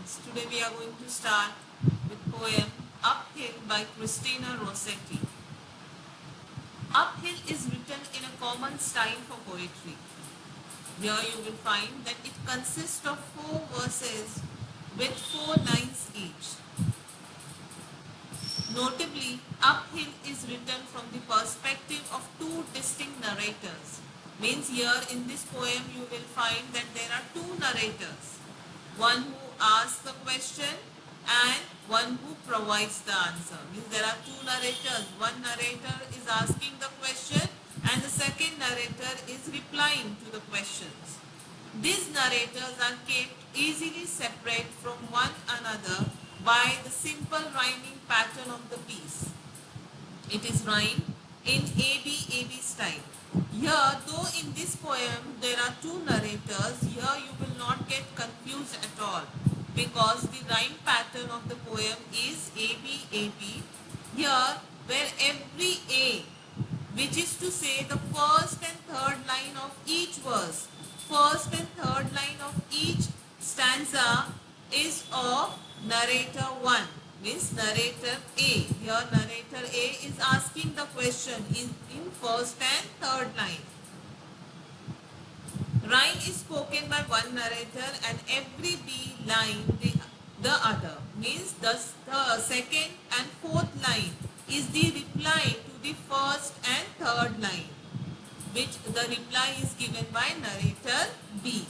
students, today we are going to start with poem Uphill by Christina Rossetti. Uphill is written in a common style for poetry. Here you will find that it consists of 4 verses with 4 lines each. Notably, Uphill is written from the perspective of two distinct narrators. Means here in this poem you will find that there are two narrators. One who asks the question and one who provides the answer. Means there are two narrators. One narrator is asking the question and the second narrator is replying to the questions. These narrators are kept easily separate from one another by the simple rhyming pattern of the piece. It is rhymed in ABAB style. Here, though in this poem there are two narrators, here you will not get confused at all because the rhyme pattern of the poem is ABAB. Here, where every A, which is to say the first and third line of each verse, first and third line of each stanza is of narrator 1, means narrator A. Here narrator A is asking the question in first and third line. Rhyme is spoken by one narrator and every B line the other. Means the second and fourth line is the reply to the first and third line, which the reply is given by narrator B.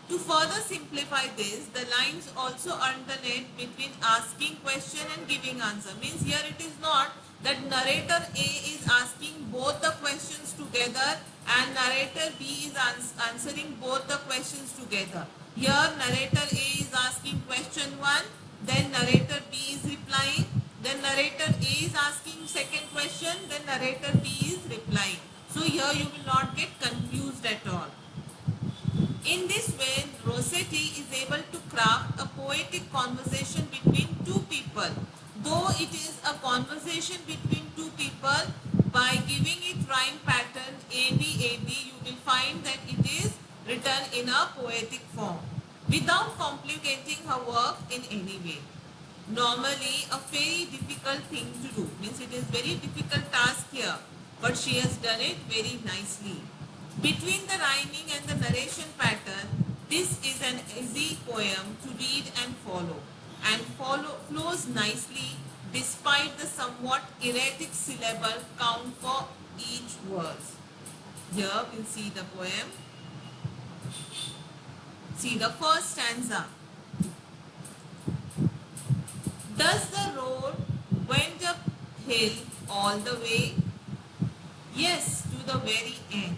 To further simplify this, the lines also alternate between asking question and giving answer. Means here it is not that narrator A is asking both the questions together and narrator B is answering both the questions together. Here narrator A is asking question 1, then narrator B is replying, then narrator A is asking second question, then narrator B is replying. So here you will not get confused at all. In this way, Rossetti is able to craft a poetic conversation between two people. Though it is a conversation between two people, by giving it rhyme pattern ABAB, you will find that it is written in a poetic form without complicating her work in any way. Normally, a very difficult thing to do. Means it is very difficult task here, but she has done it very nicely. Between the rhyming and the narration pattern, this is an easy poem to read and flows nicely despite the somewhat erratic syllable count for each verse. Here we'll see the poem. See the first stanza. Does the road went uphill all the way? Yes, to the very end.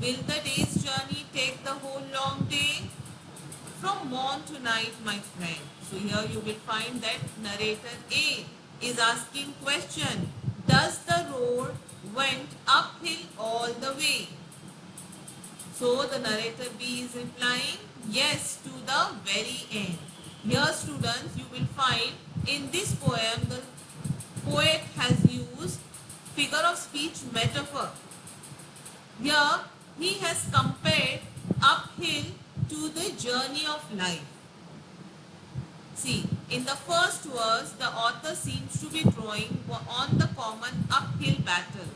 Will the day's journey take the whole long day? From morn to night, my friend. So here you will find that narrator A is asking question. Does the road went uphill all the way? So the narrator B is replying, yes, to the very end. Here students, you will find in this poem the poet has used figure of speech metaphor. Here he has compared uphill to the journey of life. See, in the first verse, the author seems to be drawing on the common uphill battle.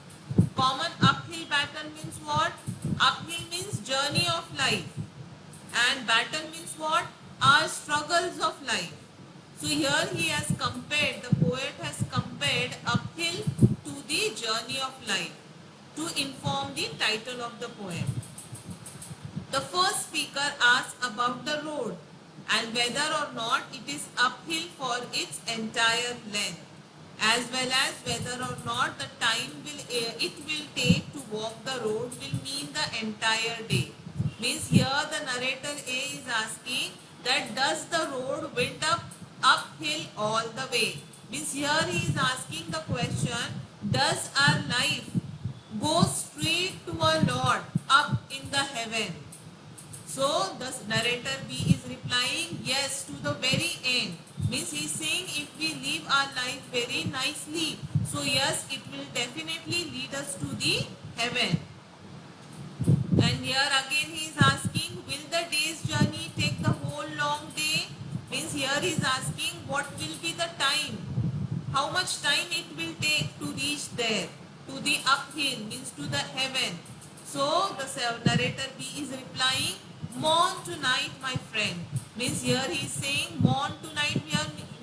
Common uphill battle means what? Uphill means journey of life. And battle means what? Our struggles of life. So here he has compared, the poet has compared uphill to the journey of life to inform the title of the poem. The first speaker asks about the road and whether or not it is uphill for its entire length, as well as whether or not the time it will take to walk the road will mean the entire day. Means here the narrator A is asking that does the road went uphill all the way? Means here he is asking the question, does our life go straight to our Lord up in the heaven? So the narrator B is replying yes to the very end. Means he is saying if we live our life very nicely, so yes, it will definitely lead us to the heaven. And here again he is asking, will the day's journey take the whole long day? Means here he is asking what will be the time, how much time it will take to reach there, to the uphill, means to the heaven. So the narrator B is replying, morn tonight my friend. Means here he is saying morn tonight,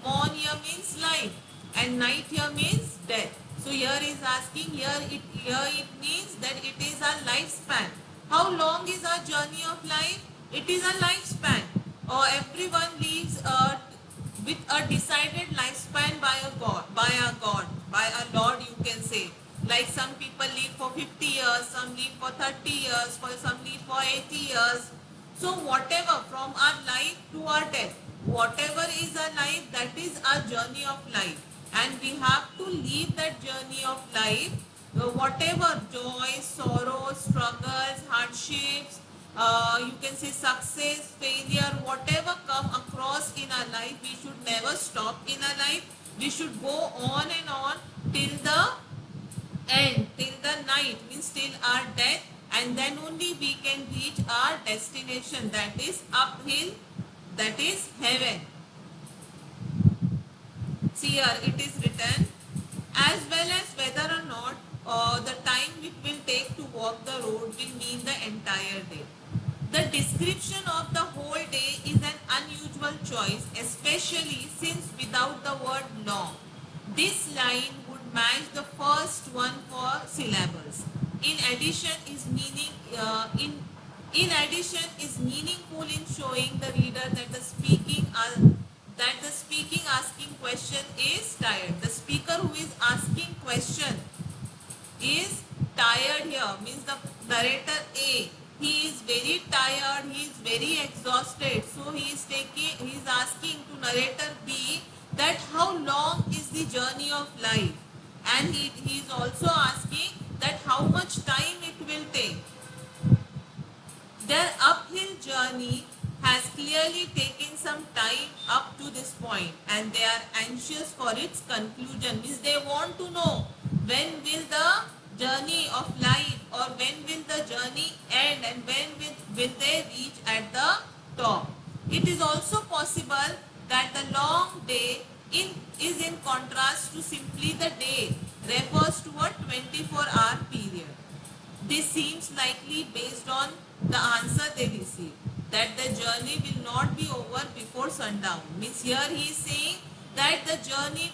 morn here means life and night here means death. So here is asking, here it means that it is our lifespan. How long is our journey of life? It is a lifespan. Or everyone lives with a decided lifespan by a God, by a Lord, you can say. Like some people live for 50 years, some live for 30 years, some live for 80 years. So whatever, from our life to our death, whatever is our life, that is our journey of life. And we have to live that journey of life, whatever joy, sorrow, struggles, hardships, you can say success, failure, whatever come across in our life, we should never stop in our life. We should go on and on till the end, till the night, means till our death, and then only we can reach our destination, that is uphill, that is heaven. See here it is written, as well as whether or not the time it will take to walk the road will mean the entire day. The description of the whole day is an unusual choice, especially since without the word long, this line would match the first one for syllables. In addition is meaningful in showing the reader that the speaking asking question is tired. The speaker who is asking question is tired here, means the narrator A, he is very tired, he is very exhausted, so he is asking to narrator B that how long is the journey of life, and he is also asking that how much time it will take. Their uphill journey has clearly taken some time up to this point, and they are anxious for its conclusion. Means they want to know when will the journey of life, or when will the journey end, and when will they reach at the top. It is also possible that the long day is in contrast to simply the day, refers to a 24-hour period. This seems likely based on the answer they receive, that the journey will not be over before sundown. Means here he is saying that the journey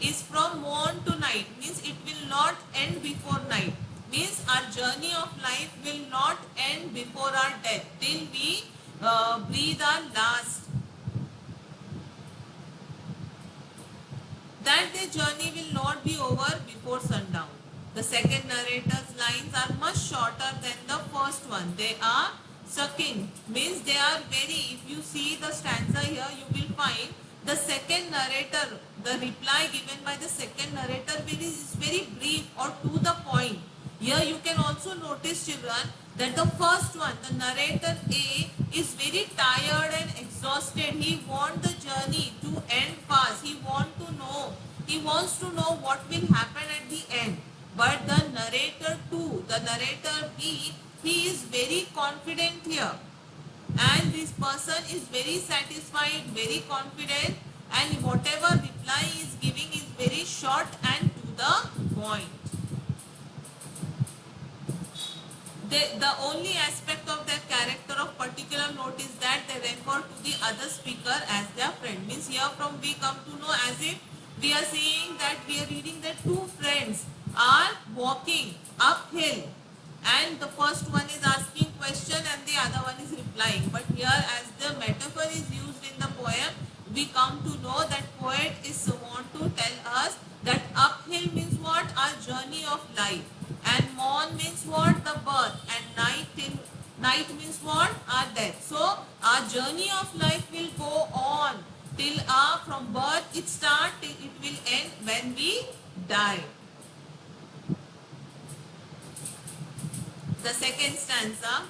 is from morn to night, means it will not end before night. Means our journey of life will not end before our death, till we breathe our last. That the journey will not be over before sundown. The second narrator's lines are much shorter than the first one. They are succinct, means they are very, if you see the stanza here, you will find the second narrator, the reply given by the second narrator is very brief or to the point. Here you can also notice, children, that the first one, the narrator A, is very tired and exhausted. He wants the journey to end fast. He wants to know what will happen at the end. But the narrator 2, the narrator B, he is very confident here. And this person is very satisfied, very confident, and whatever reply he is giving is very short and to the point. The only aspect of their character of particular note is that they refer to the other speaker as their friend. Means here from we come to know, as if we are saying that we are reading that two friends are walking uphill, and the first one is asking question and the other one is replying. But here, as the metaphor is used in the poem, we come to know that poet is want to tell us that uphill means what? Our journey of life, and morn means what? The birth, and night means what? Our death. So our journey of life will go on till from birth it starts till it will end when we die. The second stanza,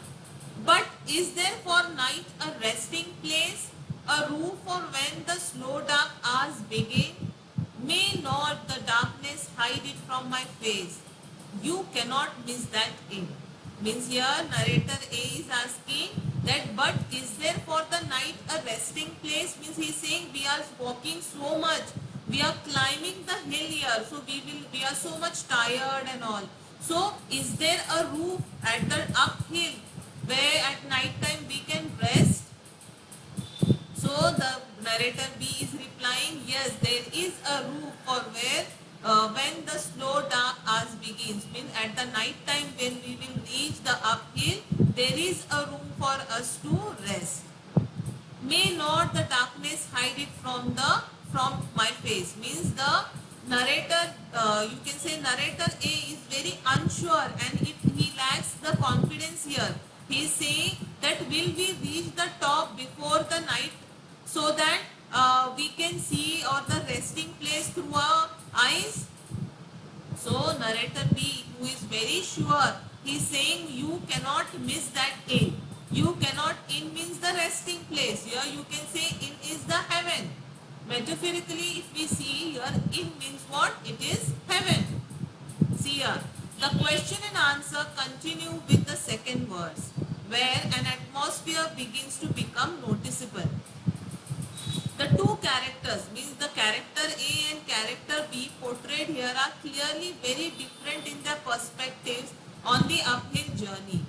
but is there for night a resting place, a roof for when the slow dark hours begin? May not the darkness hide it from my face, you cannot miss that in. Means here narrator A is asking that but is there for the night a resting resting place, means he is saying we are walking so much, we are climbing the hill here, so we are so much tired and all. So is there a roof at the uphill where at night time we can rest? So the narrator B is replying, yes, there is a roof for where when the slow dark hours begins, means at the night time when we will reach the uphill, there is a room for us to rest. May not the darkness hide it from my face, means the narrator, you can say narrator A is very unsure and he lacks the confidence here. He is saying that will we reach the top before the night, so that we can see or the resting place through our eyes. So narrator B, who is very sure, he is saying you cannot miss that inn. You cannot, inn means the resting place. Here you can say inn is the heaven. Metaphorically, if we see here, inn means what? It is heaven. See here, the question and answer continue with the second verse, where an atmosphere begins to become noticeable. The two characters, means the character A and character B portrayed here, are clearly very different in their perspectives on the uphill journey.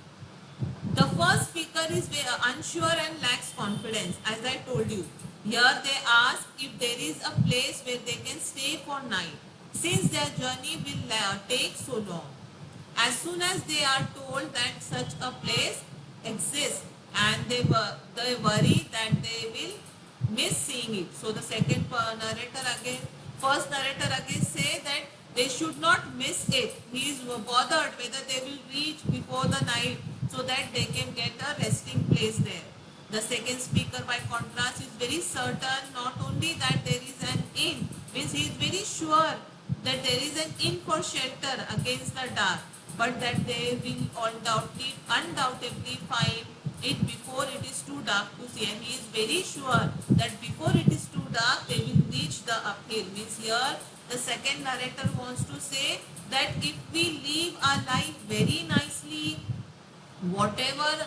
The first speaker is unsure and lacks confidence, as I told you. Here they ask if there is a place where they can stay for night, since their journey will take so long. As soon as they are told that such a place exists, and they worry that they will miss seeing it. So the second narrator again, first narrator again say that they should not miss it. He is bothered whether they will reach before the night, so that they can get a resting place there. The second speaker by contrast is very certain not only that there is an inn, means he is very sure that there is an inn for shelter against the dark, but that they will undoubtedly find it before it is too dark to see, and he is very sure that before it is too dark they will reach the uphill. Means here the second narrator wants to say that if we live our life very nicely, whatever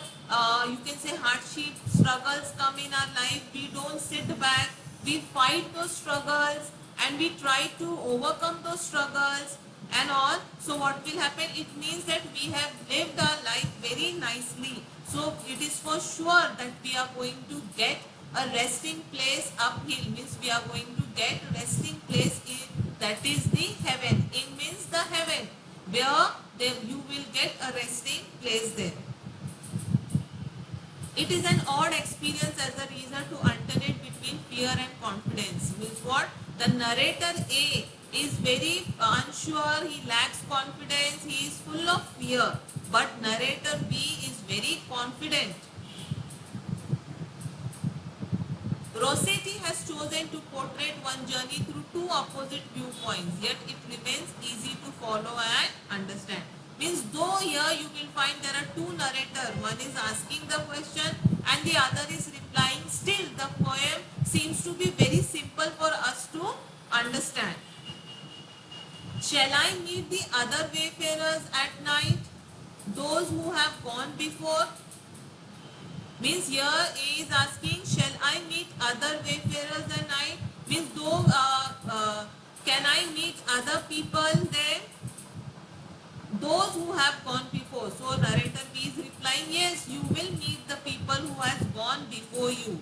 you can say hardship, struggles come in our life, we don't sit back, we fight those struggles and we try to overcome those struggles and all. So what will happen? It means that we have lived our life very nicely. So it is for sure that we are going to get a resting place uphill, means we are going to get resting place in, that is the heaven. In means the heaven, where you will get a resting place there. It is an odd experience as a reader to alternate between fear and confidence. Means what? The narrator A is very unsure, he lacks confidence, he is full of fear. But narrator B is very confident. Rossetti has chosen to portray one journey through two opposite viewpoints, yet it remains easy to follow and understand. Means though here you will find there are two narrators, one is asking the question and the other is replying, still the poem seems to be very simple for us to understand. Shall I meet the other wayfarers at night, those who have gone before? Means here A is asking, shall I meet other wayfarers at night? Means though can I meet other people there? Those who have gone before. So narrator B is replying, yes, you will meet the people who has gone before you.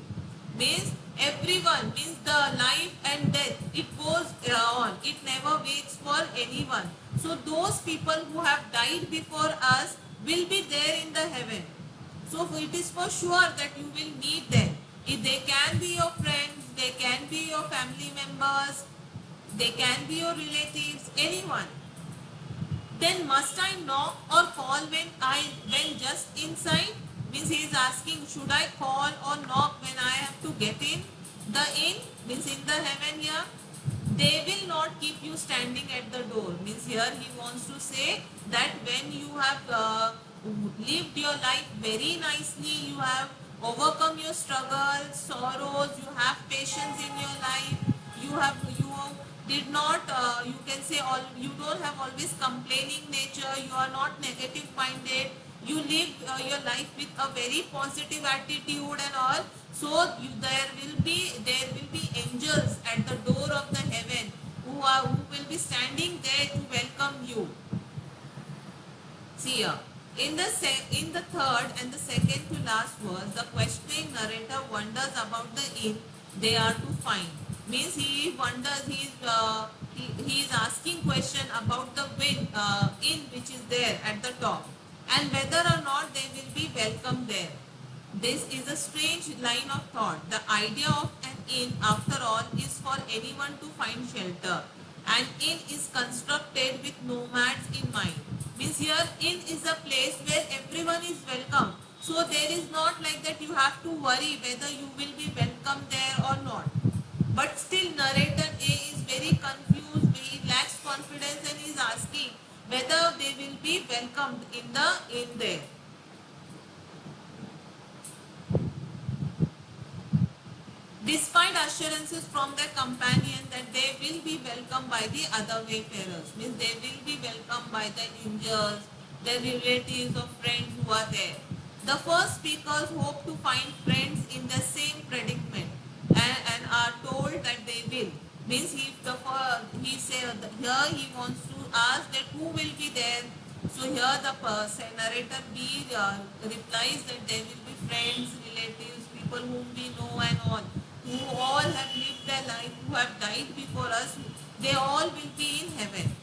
Means everyone, means the life and death, it goes on, it never waits for anyone. So those people who have died before us will be there in the heaven. So it is for sure that you will meet them. If they can be your friends, they can be your family members, they can be your relatives, anyone. Then must I knock or call when just inside? Means he is asking, should I call or knock when I have to get in? The inn means in the heaven here. They will not keep you standing at the door. Means here he wants to say that when you have lived your life very nicely, you have overcome your struggles, sorrows, you have patience in your life, you did not you can say you don't have always complaining nature, you are not negative minded, you live your life with a very positive attitude and all, so there will be angels at the door of the heaven who will be standing there to welcome you. See here, in the third and the second to last verse, the questioning narrator wonders about the inn they are to find. Means he wonders, he is asking question about the inn which is there at the top, and whether or not they will be welcome there. This is a strange line of thought. The idea of an inn, after all, is for anyone to find shelter. An inn is constructed with nomads in mind. Means here, inn is a place where everyone is welcome. So there is not like that you have to worry whether you will be welcome there or not. But still, narrator A is very confused, he lacks confidence, and is asking whether they will be welcomed in the inn there. Despite assurances from their companion that they will be welcomed by the other wayfarers, means they will be welcomed by the angels, their relatives or friends who are there. The first speakers hope to find friends in the same predicament, and are told that they will. Means he said here he wants to ask that who will be there. So here the narrator B replies that there will be friends, relatives, people whom we know and all, who all have lived their life, who have died before us, they all will be in heaven.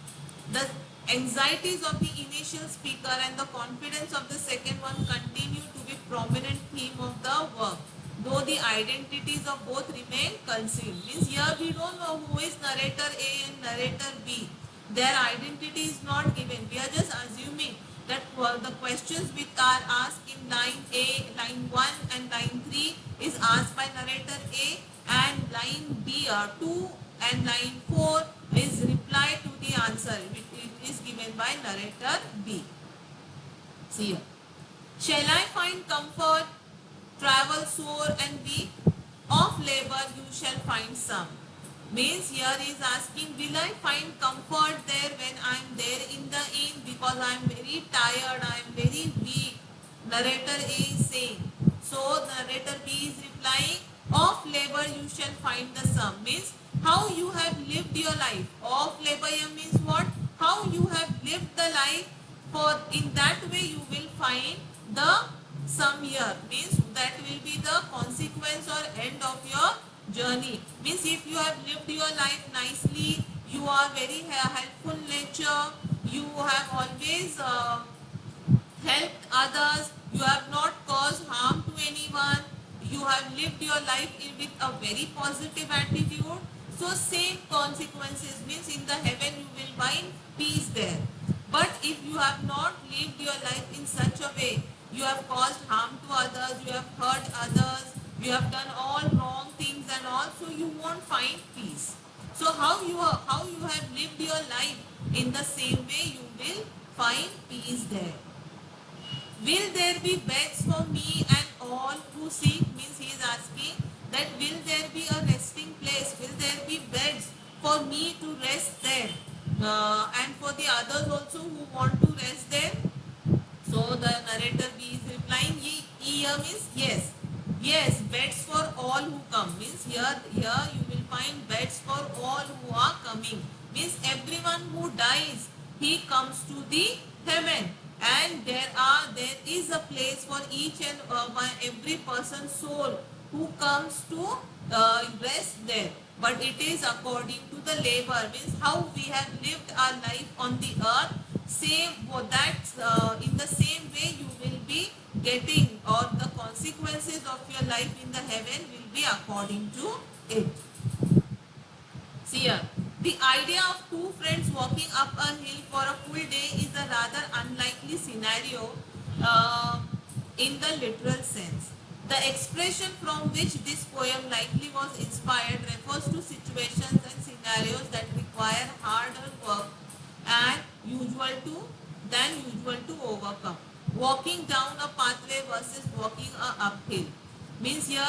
The anxieties of the initial speaker and the confidence of the second one continue to be prominent theme of the work, though the identities of both remain concealed. Means here we don't know who is narrator A and narrator B. Their identity is not given. We are just assuming that the questions which are asked in line A, line 1 and line 3 is asked by narrator A, and line B 2 and line 4 is reply to the answer which is given by narrator B. See here. Shall I find comfort, travel sore and weak? Of labor you shall find some. Means here he is asking, will I find comfort there when I am there in the inn, because I am very tired, I am very weak. Narrator A is saying. So narrator B is replying, of labor you shall find the sum. Means how you have lived your life. Of labor means what? How you have lived the life, for in that way you will find the sum here. Means that will be the consequence or end of your journey. Means if you have lived your life nicely, you are very helpful nature, you have always helped others, you have not caused harm to anyone, you have lived your life with a very positive attitude, so same consequences, means in the heaven you will find peace there. But if you have not lived your life in such a way, you have caused harm to others, you have hurt others, you have done all wrong things and all, so you won't find peace. So how you have lived your life, in the same way you will find peace there. Will there be beds for me and all who seek? Means he is asking that will there be a resting place, will there be beds for me to rest there, and for the others also who want to rest there? So the narrator B is replying, here means yes. Yes, beds for all who come. Means here you will find beds for all who are coming. Means everyone who dies, he comes to the heaven, and there is a place for each and every person's soul who comes to rest there. But it is according to the labor. Means how we have lived our life on the earth, same that in the same way you will be getting, or the consequences of your life in the heaven will be according to it. See here, the idea of two friends walking up a hill for a full day is a rather unlikely scenario in the literal sense. The expression from which this poem likely was inspired refers to situations and scenarios that require harder work and usual to overcome. Walking down a pathway versus walking a uphill. Means here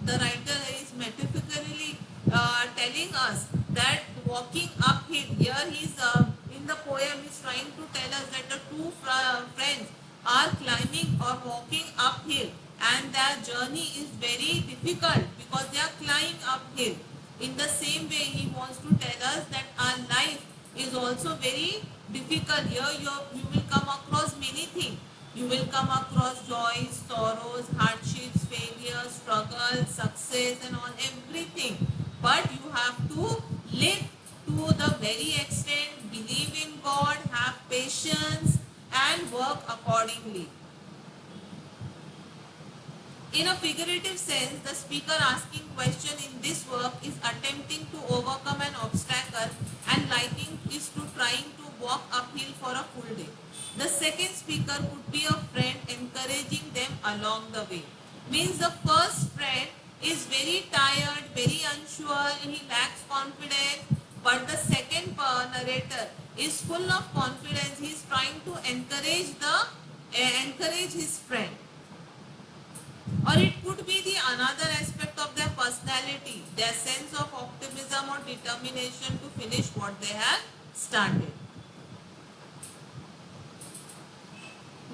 the writer is metaphorically telling us that walking uphill, here he is in the poem is trying to tell us that the two friends, are climbing or walking uphill, and their journey is very difficult because they are climbing uphill. In the same way, he wants to tell us that our life is also very difficult. Here you will come across many things. You will come across joys, sorrows, hardships, failures, struggles, success and all, everything. But you have to live to the very extent, believe in God, have patience and work accordingly. In a figurative sense, the speaker asking question in this work is attempting to overcome an obstacle and liking is to trying to walk uphill for a full day. The second speaker could be a friend encouraging them along the way. Means the first friend is very tired, very unsure, he lacks confidence, but the second narrator is full of confidence. He is trying to encourage his friend. Or it could be the another aspect of their personality, their sense of optimism or determination to finish what they have started.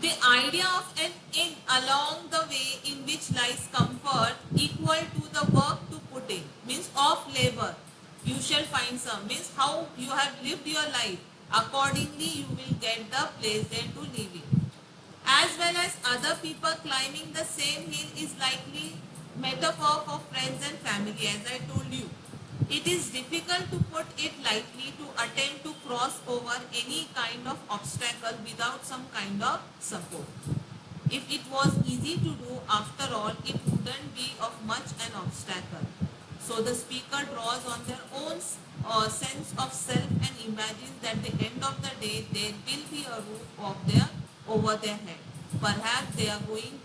The idea of an inn along the way in which lies comfort equal to the work to put in, means of labor you shall find some, means how you have lived your life, accordingly you will get the place there to live in. As well as other people climbing the same hill is likely metaphor for friends and family. As I told you, it is difficult to put it lightly to attempt to cross over any kind of obstacle without some kind of support. If it was easy to do, after all, it wouldn't be of much an obstacle. So the speaker draws on their own sense of self and imagines that at the end of the day there will be a roof over their head. Perhaps they are going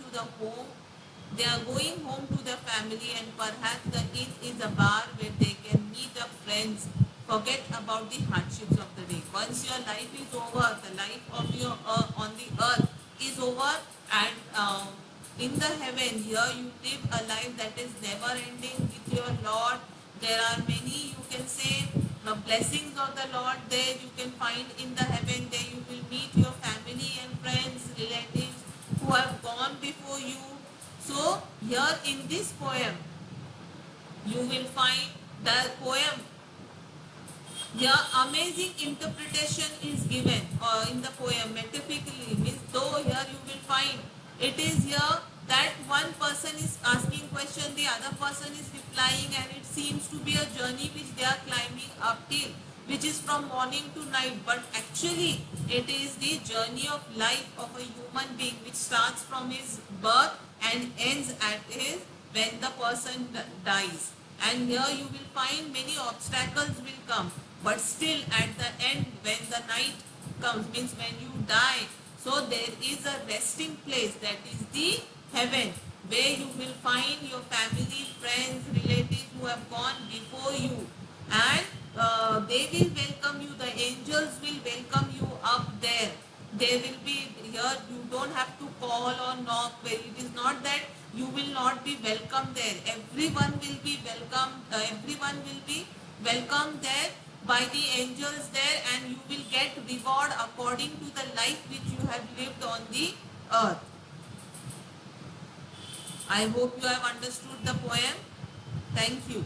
home to their family, and perhaps the inn is a bar where they can meet up friends, forget about the hardships of the day. Once your life is over, the life of your on the earth is over, and in the heaven here you live a life that is never ending with your Lord. There are many, you can say, the blessings of the Lord there you can find in the heaven. There you will meet your family and friends, relatives who have gone before you. So here in this poem you will find the poem here amazing interpretation is given in the poem metaphysically, means though here you will find it is here that one person is asking question, the other person is replying, and it seems to be a journey which they are climbing uphill, which is from morning to night, but actually it is the journey of life of a human being which starts from his birth and ends at his when the person dies. And here you will find many obstacles will come, but still at the end when the night comes, means when you die, so there is a resting place, that is the heaven, where you will find your family, friends, relatives who have gone before you, and they will welcome you, the angels will welcome you up there. They will be here, you don't have to call or knock. It is not that you will not be welcome there. Everyone will be welcome there by the angels there, and you will get reward according to the life which you have lived on the earth. I hope you have understood the poem. Thank you.